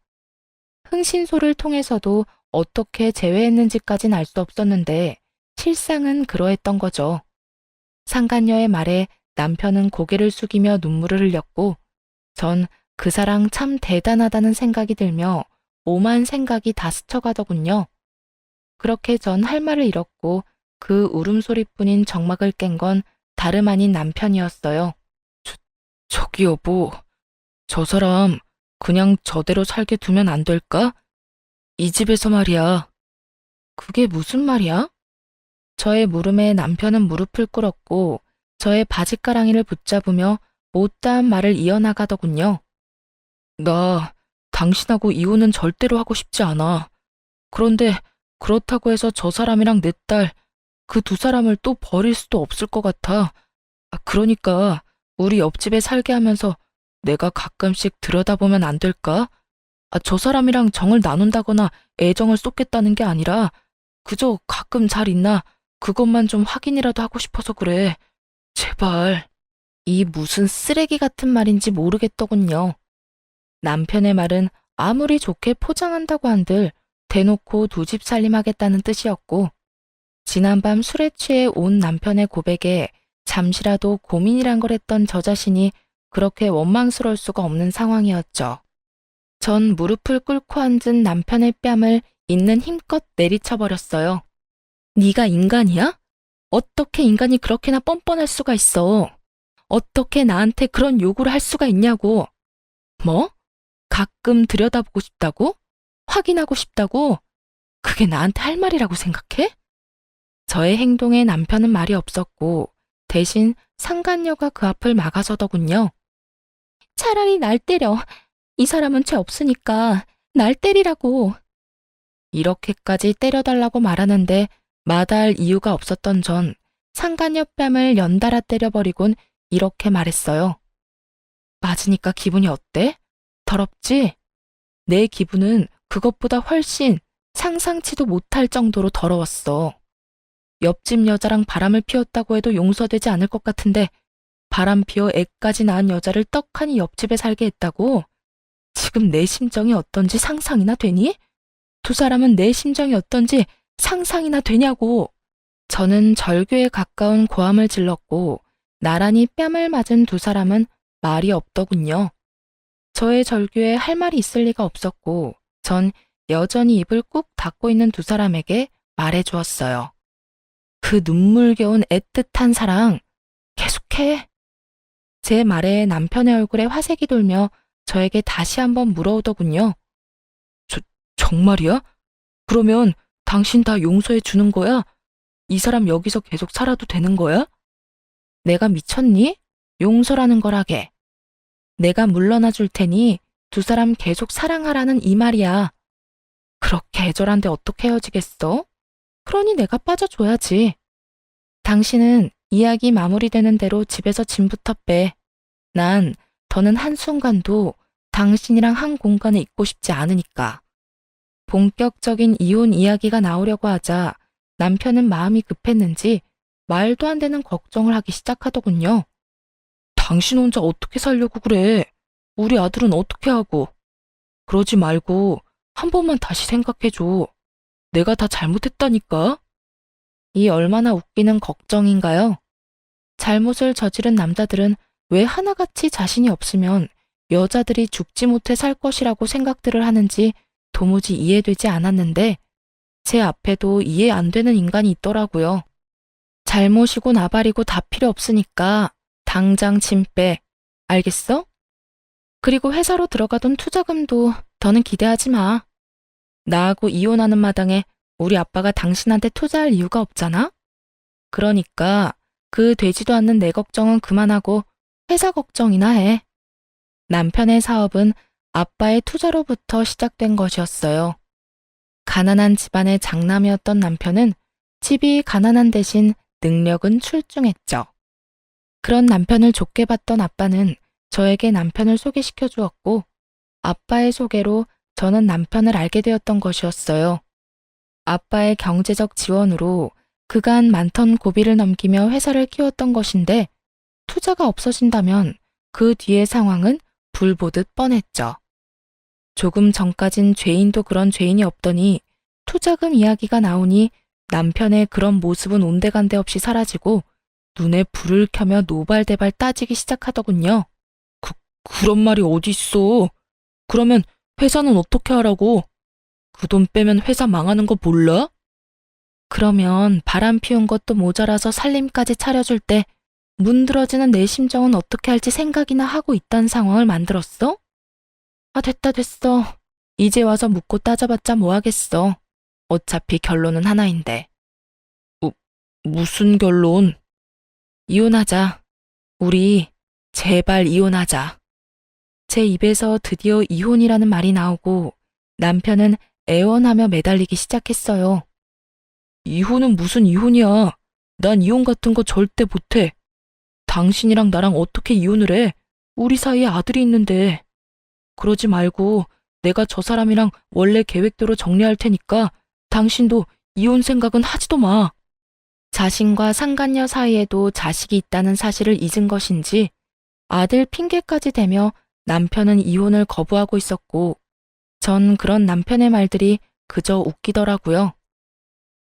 흥신소를 통해서도 어떻게 재회했는지까진 알 수 없었는데 실상은 그러했던 거죠. 상간녀의 말에 남편은 고개를 숙이며 눈물을 흘렸고, 전 그 사랑 참 대단하다는 생각이 들며 오만 생각이 다 스쳐가더군요. 그렇게 전 할 말을 잃었고 그 울음소리뿐인 정막을 깬 건 다름 아닌 남편이었어요. 저기 여보, 저 사람 그냥 저대로 살게 두면 안 될까? 이 집에서 말이야. 그게 무슨 말이야? 저의 물음에 남편은 무릎을 꿇었고 저의 바지가랑이를 붙잡으며 못다한 말을 이어나가더군요. 나 당신하고 이혼은 절대로 하고 싶지 않아. 그런데 그렇다고 해서 저 사람이랑 내 딸, 그 2사람을 또 버릴 수도 없을 것 같아. 그러니까 우리 옆집에 살게 하면서 내가 가끔씩 들여다보면 안 될까? 저 사람이랑 정을 나눈다거나 애정을 쏟겠다는 게 아니라 그저 가끔 잘 있나 그것만 좀 확인이라도 하고 싶어서 그래. 제발. 이 무슨 쓰레기 같은 말인지 모르겠더군요. 남편의 말은 아무리 좋게 포장한다고 한들 대놓고 2집 살림하겠다는 뜻이었고, 지난밤 술에 취해 온 남편의 고백에 잠시라도 고민이란 걸 했던 저 자신이 그렇게 원망스러울 수가 없는 상황이었죠. 전 무릎을 꿇고 앉은 남편의 뺨을 있는 힘껏 내리쳐버렸어요. 네가 인간이야? 어떻게 인간이 그렇게나 뻔뻔할 수가 있어? 어떻게 나한테 그런 요구를 할 수가 있냐고. 뭐? 가끔 들여다보고 싶다고? 확인하고 싶다고? 그게 나한테 할 말이라고 생각해? 저의 행동에 남편은 말이 없었고 대신 상간녀가 그 앞을 막아서더군요. 차라리 날 때려. 이 사람은 죄 없으니까 날 때리라고. 이렇게까지 때려달라고 말하는데 마다할 이유가 없었던 전 상간녀 뺨을 연달아 때려버리곤 이렇게 말했어요. 맞으니까 기분이 어때? 더럽지? 내 기분은 그것보다 훨씬 상상치도 못할 정도로 더러웠어. 옆집 여자랑 바람을 피웠다고 해도 용서되지 않을 것 같은데 바람 피워 애까지 낳은 여자를 떡하니 옆집에 살게 했다고? 지금 내 심정이 어떤지 상상이나 되니? 두 사람은 내 심정이 어떤지 상상이나 되냐고. 저는 절규에 가까운 고함을 질렀고 나란히 뺨을 맞은 두 사람은 말이 없더군요. 저의 절규에 할 말이 있을 리가 없었고 전 여전히 입을 꾹 닫고 있는 두 사람에게 말해주었어요. 그 눈물겨운 애틋한 사랑 계속해. 제 말에 남편의 얼굴에 화색이 돌며 저에게 다시 한번 물어오더군요. 정말이야? 그러면 당신 다 용서해 주는 거야? 이 사람 여기서 계속 살아도 되는 거야? 내가 미쳤니? 용서라는 거라게. 내가 물러나 줄 테니 두 사람 계속 사랑하라는 이 말이야. 그렇게 애절한데 어떻게 헤어지겠어? 그러니 내가 빠져줘야지. 당신은 이야기 마무리되는 대로 집에서 짐부터 빼. 난 더는 한순간도 당신이랑 한 공간에 있고 싶지 않으니까. 본격적인 이혼 이야기가 나오려고 하자 남편은 마음이 급했는지 말도 안 되는 걱정을 하기 시작하더군요. 당신 혼자 어떻게 살려고 그래? 우리 아들은 어떻게 하고? 그러지 말고 한 번만 다시 생각해줘. 내가 다 잘못했다니까? 이 얼마나 웃기는 걱정인가요? 잘못을 저지른 남자들은 왜 하나같이 자신이 없으면 여자들이 죽지 못해 살 것이라고 생각들을 하는지 도무지 이해되지 않았는데 제 앞에도 이해 안 되는 인간이 있더라고요. 잘못이고 나발이고 다 필요 없으니까 당장 짐 빼. 알겠어? 그리고 회사로 들어가던 투자금도 더는 기대하지 마. 나하고 이혼하는 마당에 우리 아빠가 당신한테 투자할 이유가 없잖아? 그러니까 그 되지도 않는 내 걱정은 그만하고 회사 걱정이나 해. 남편의 사업은 아빠의 투자로부터 시작된 것이었어요. 가난한 집안의 장남이었던 남편은 집이 가난한 대신 능력은 출중했죠. 그런 남편을 좋게 봤던 아빠는 저에게 남편을 소개시켜 주었고 아빠의 소개로 저는 남편을 알게 되었던 것이었어요. 아빠의 경제적 지원으로 그간 많던 고비를 넘기며 회사를 키웠던 것인데 투자가 없어진다면 그 뒤의 상황은 불보듯 뻔했죠. 조금 전까진 죄인도 그런 죄인이 없더니 투자금 이야기가 나오니 남편의 그런 모습은 온데간데 없이 사라지고 눈에 불을 켜며 노발대발 따지기 시작하더군요. 그런 말이 어디 있어? 그러면 회사는 어떻게 하라고? 그 돈 빼면 회사 망하는 거 몰라? 그러면 바람 피운 것도 모자라서 살림까지 차려줄 때 문드러지는 내 심정은 어떻게 할지 생각이나 하고 있다는 상황을 만들었어? 아, 됐어. 이제 와서 묻고 따져봤자 뭐하겠어. 어차피 결론은 하나인데. 무슨 결론? 이혼하자. 우리 제발 이혼하자. 제 입에서 드디어 이혼이라는 말이 나오고 남편은 애원하며 매달리기 시작했어요. 이혼은 무슨 이혼이야. 난 이혼 같은 거 절대 못해. 당신이랑 나랑 어떻게 이혼을 해? 우리 사이에 아들이 있는데. 그러지 말고 내가 저 사람이랑 원래 계획대로 정리할 테니까 당신도 이혼 생각은 하지도 마. 자신과 상간녀 사이에도 자식이 있다는 사실을 잊은 것인지 아들 핑계까지 대며 남편은 이혼을 거부하고 있었고 전 그런 남편의 말들이 그저 웃기더라고요.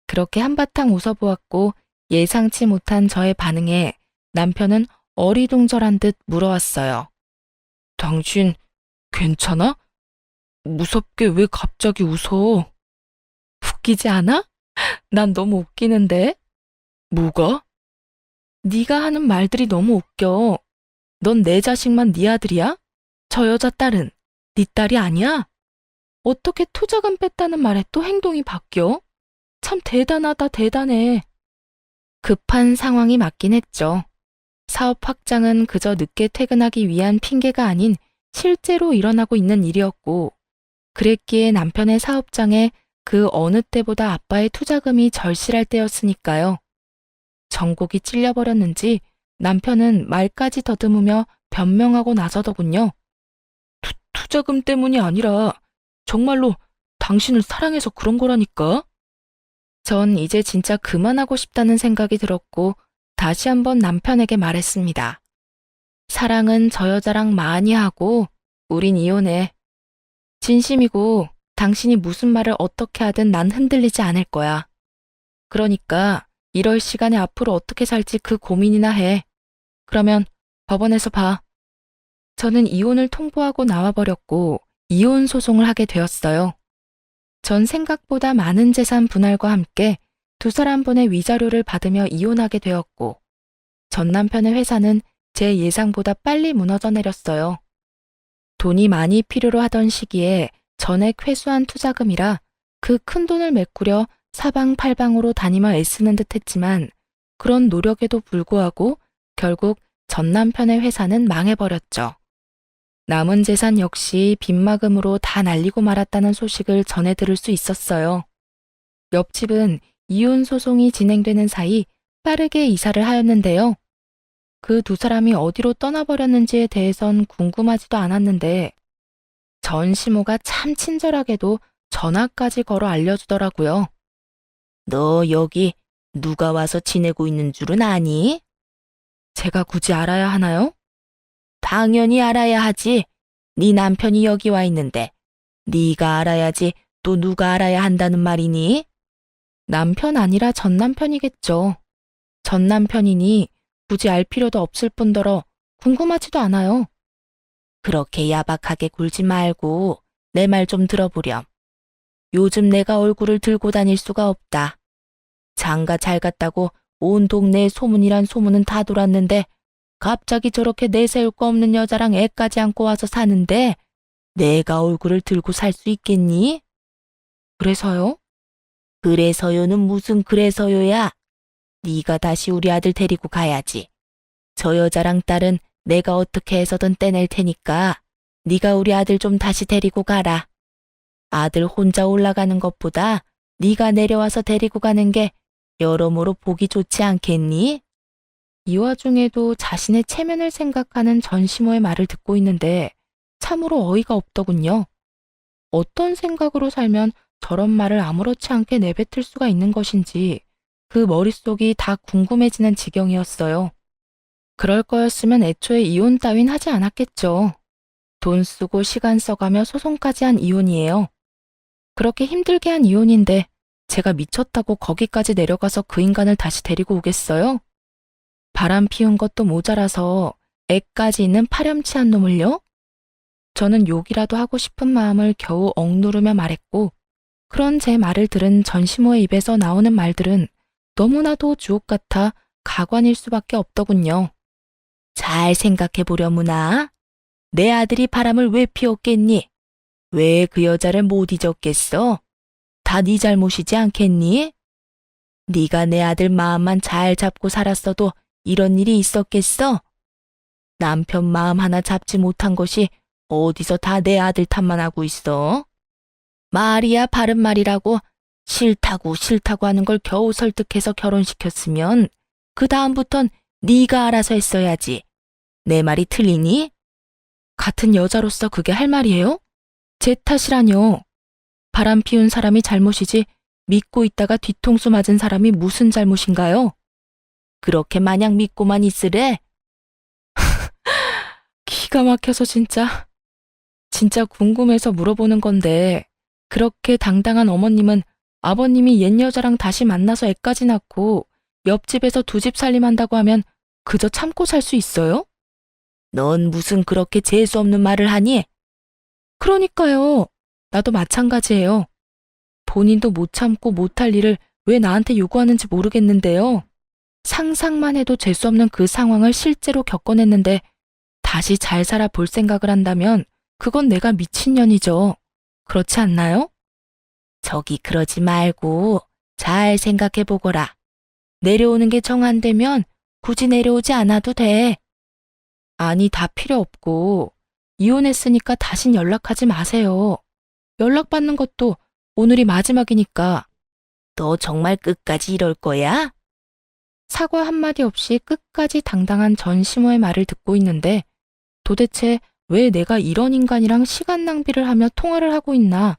그렇게 한바탕 웃어보았고 예상치 못한 저의 반응에 남편은 어리둥절한 듯 물어왔어요. 당신 괜찮아? 무섭게 왜 갑자기 웃어? 웃기지 않아? 난 너무 웃기는데. 뭐가? 네가 하는 말들이 너무 웃겨. 넌 내 자식만 네 아들이야? 저 여자 딸은 네 딸이 아니야? 어떻게 투자금 뺐다는 말에 또 행동이 바뀌어? 참 대단하다, 대단해. 급한 상황이 맞긴 했죠. 사업 확장은 그저 늦게 퇴근하기 위한 핑계가 아닌 실제로 일어나고 있는 일이었고, 그랬기에 남편의 사업장에 그 어느 때보다 아빠의 투자금이 절실할 때였으니까요. 전곡이 찔려버렸는지 남편은 말까지 더듬으며 변명하고 나서더군요. 투자금 때문이 아니라 정말로 당신을 사랑해서 그런 거라니까. 전 이제 진짜 그만하고 싶다는 생각이 들었고 다시 한번 남편에게 말했습니다. 사랑은 저 여자랑 많이 하고 우린 이혼해. 진심이고 당신이 무슨 말을 어떻게 하든 난 흔들리지 않을 거야. 그러니까 이럴 시간에 앞으로 어떻게 살지 그 고민이나 해. 그러면 법원에서 봐. 저는 이혼을 통보하고 나와버렸고 이혼 소송을 하게 되었어요. 전 생각보다 많은 재산 분할과 함께 두 사람분의 위자료를 받으며 이혼하게 되었고 전 남편의 회사는 제 예상보다 빨리 무너져 내렸어요. 돈이 많이 필요로 하던 시기에 전액 회수한 투자금이라 그 큰 돈을 메꾸려 사방팔방으로 다니며 애쓰는 듯 했지만 그런 노력에도 불구하고 결국 전 남편의 회사는 망해버렸죠. 남은 재산 역시 빚마금으로 다 날리고 말았다는 소식을 전해 들을 수 있었어요. 옆집은 이혼 소송이 진행되는 사이 빠르게 이사를 하였는데요. 그 두 사람이 어디로 떠나버렸는지에 대해선 궁금하지도 않았는데 전 시모가 참 친절하게도 전화까지 걸어 알려주더라고요. 너 여기 누가 와서 지내고 있는 줄은 아니? 제가 굳이 알아야 하나요? 당연히 알아야 하지. 네 남편이 여기 와 있는데 네가 알아야지 또 누가 알아야 한다는 말이니? 남편 아니라 전 남편이겠죠. 전 남편이니 굳이 알 필요도 없을 뿐더러 궁금하지도 않아요. 그렇게 야박하게 굴지 말고 내 말 좀 들어보렴. 요즘 내가 얼굴을 들고 다닐 수가 없다. 장가 잘 갔다고 온 동네에 소문이란 소문은 다 돌았는데 갑자기 저렇게 내세울 거 없는 여자랑 애까지 안고 와서 사는데 내가 얼굴을 들고 살 수 있겠니? 그래서요? 그래서요는 무슨 그래서요야. 네가 다시 우리 아들 데리고 가야지. 저 여자랑 딸은 내가 어떻게 해서든 떼낼 테니까 네가 우리 아들 좀 다시 데리고 가라. 아들 혼자 올라가는 것보다 네가 내려와서 데리고 가는 게 여러모로 보기 좋지 않겠니? 이 와중에도 자신의 체면을 생각하는 전시모의 말을 듣고 있는데 참으로 어이가 없더군요. 어떤 생각으로 살면 저런 말을 아무렇지 않게 내뱉을 수가 있는 것인지 그 머릿속이 다 궁금해지는 지경이었어요. 그럴 거였으면 애초에 이혼 따윈 하지 않았겠죠. 돈 쓰고 시간 써가며 소송까지 한 이혼이에요. 그렇게 힘들게 한 이혼인데 제가 미쳤다고 거기까지 내려가서 그 인간을 다시 데리고 오겠어요? 바람 피운 것도 모자라서 애까지 있는 파렴치한 놈을요? 저는 욕이라도 하고 싶은 마음을 겨우 억누르며 말했고 그런 제 말을 들은 전시모의 입에서 나오는 말들은 너무나도 주옥 같아 가관일 수밖에 없더군요. 잘 생각해 보려무나. 내 아들이 바람을 왜 피웠겠니? 왜 그 여자를 못 잊었겠어? 다 네 잘못이지 않겠니? 네가 내 아들 마음만 잘 잡고 살았어도 이런 일이 있었겠어? 남편 마음 하나 잡지 못한 것이 어디서 다 내 아들 탓만 하고 있어? 말이야 바른 말이라고 싫다고 싫다고 하는 걸 겨우 설득해서 결혼시켰으면 그 다음부턴 네가 알아서 했어야지. 내 말이 틀리니? 같은 여자로서 그게 할 말이에요? 제 탓이라뇨. 바람 피운 사람이 잘못이지 믿고 있다가 뒤통수 맞은 사람이 무슨 잘못인가요? 그렇게 마냥 믿고만 있으래? 기가 막혀서 진짜 궁금해서 물어보는 건데 그렇게 당당한 어머님은 아버님이 옛 여자랑 다시 만나서 애까지 낳고 옆집에서 두 집 살림한다고 하면 그저 참고 살 수 있어요? 넌 무슨 그렇게 재수없는 말을 하니? 그러니까요. 나도 마찬가지예요. 본인도 못 참고 못할 일을 왜 나한테 요구하는지 모르겠는데요. 상상만 해도 재수없는 그 상황을 실제로 겪어냈는데 다시 잘 살아 볼 생각을 한다면 그건 내가 미친년이죠. 그렇지 않나요? 저기 그러지 말고 잘 생각해 보거라. 내려오는 게 정 안 되면 굳이 내려오지 않아도 돼. 아니 다 필요 없고 이혼했으니까 다신 연락하지 마세요. 연락받는 것도 오늘이 마지막이니까. 너 정말 끝까지 이럴 거야? 사과 한마디 없이 끝까지 당당한 전시모의 말을 듣고 있는데 도대체 왜 내가 이런 인간이랑 시간 낭비를 하며 통화를 하고 있나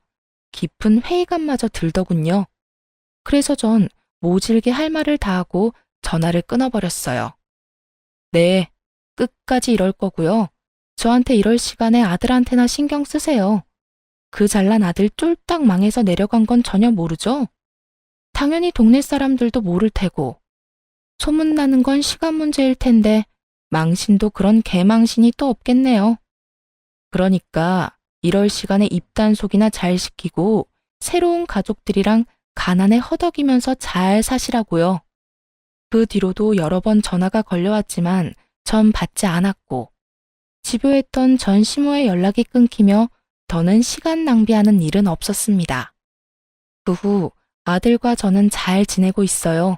깊은 회의감마저 들더군요. 그래서 전 모질게 할 말을 다 하고 전화를 끊어버렸어요. 네, 끝까지 이럴 거고요. 저한테 이럴 시간에 아들한테나 신경 쓰세요. 그 잘난 아들 쫄딱 망해서 내려간 건 전혀 모르죠? 당연히 동네 사람들도 모를 테고. 소문나는 건 시간 문제일 텐데 망신도 그런 개망신이 또 없겠네요. 그러니까 이럴 시간에 입단속이나 잘 시키고 새로운 가족들이랑 가난에 허덕이면서 잘 사시라고요. 그 뒤로도 여러 번 전화가 걸려왔지만 전 받지 않았고 집요했던 전 시모의 연락이 끊기며 더는 시간 낭비하는 일은 없었습니다. 그 후 아들과 저는 잘 지내고 있어요.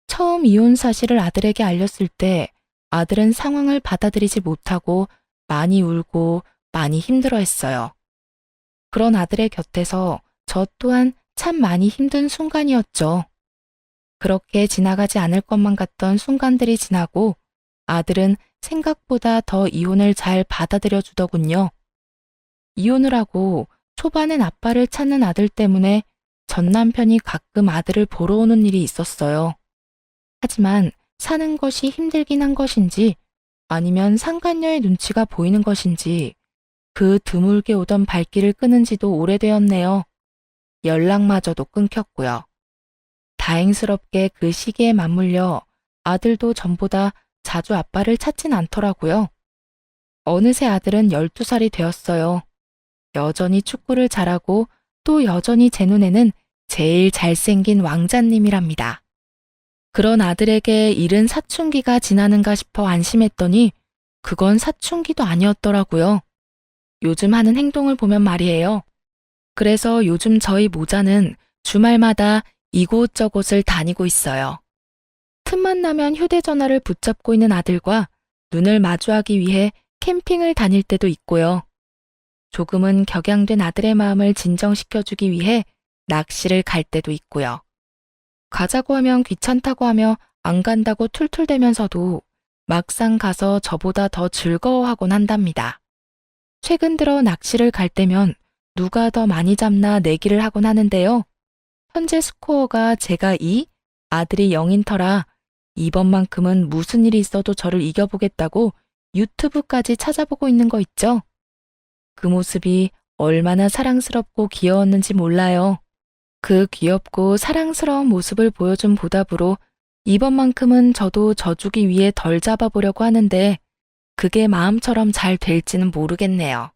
처음 이혼 사실을 아들에게 알렸을 때 아들은 상황을 받아들이지 못하고 많이 울고 많이 힘들어했어요. 그런 아들의 곁에서 저 또한 참 많이 힘든 순간이었죠. 그렇게 지나가지 않을 것만 같던 순간들이 지나고 아들은 생각보다 더 이혼을 잘 받아들여 주더군요. 이혼을 하고 초반엔 아빠를 찾는 아들 때문에 전 남편이 가끔 아들을 보러 오는 일이 있었어요. 하지만 사는 것이 힘들긴 한 것인지 아니면 상간녀의 눈치가 보이는 것인지 그 드물게 오던 발길을 끊은 지도 오래되었네요. 연락마저도 끊겼고요. 다행스럽게 그 시기에 맞물려 아들도 전보다 자주 아빠를 찾진 않더라고요. 어느새 아들은 12살이 되었어요. 여전히 축구를 잘하고 또 여전히 제 눈에는 제일 잘생긴 왕자님이랍니다. 그런 아들에게 이른 사춘기가 지나는가 싶어 안심했더니 그건 사춘기도 아니었더라고요. 요즘 하는 행동을 보면 말이에요. 그래서 요즘 저희 모자는 주말마다 이곳저곳을 다니고 있어요. 틈만 나면 휴대전화를 붙잡고 있는 아들과 눈을 마주하기 위해 캠핑을 다닐 때도 있고요. 조금은 격양된 아들의 마음을 진정시켜주기 위해 낚시를 갈 때도 있고요. 가자고 하면 귀찮다고 하며 안 간다고 툴툴대면서도 막상 가서 저보다 더 즐거워하곤 한답니다. 최근 들어 낚시를 갈 때면 누가 더 많이 잡나 내기를 하곤 하는데요. 현재 스코어가 제가 2, 아들이 0인 터라 이번만큼은 무슨 일이 있어도 저를 이겨보겠다고 유튜브까지 찾아보고 있는 거 있죠? 그 모습이 얼마나 사랑스럽고 귀여웠는지 몰라요. 그 귀엽고 사랑스러운 모습을 보여준 보답으로 이번만큼은 저도 져주기 위해 덜 잡아보려고 하는데 그게 마음처럼 잘 될지는 모르겠네요.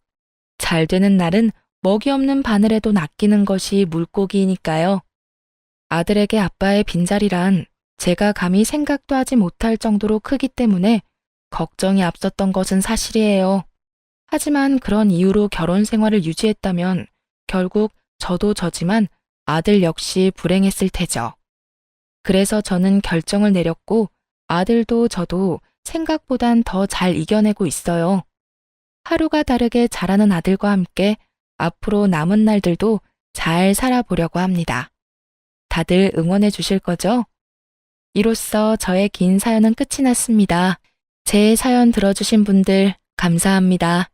잘 되는 날은 먹이 없는 바늘에도 낚이는 것이 물고기이니까요. 아들에게 아빠의 빈자리란 제가 감히 생각도 하지 못할 정도로 크기 때문에 걱정이 앞섰던 것은 사실이에요. 하지만 그런 이유로 결혼 생활을 유지했다면 결국 저도 저지만 아들 역시 불행했을 테죠. 그래서 저는 결정을 내렸고 아들도 저도 생각보단 더 잘 이겨내고 있어요. 하루가 다르게 자라는 아들과 함께 앞으로 남은 날들도 잘 살아보려고 합니다. 다들 응원해 주실 거죠? 이로써 저의 긴 사연은 끝이 났습니다. 제 사연 들어주신 분들 감사합니다.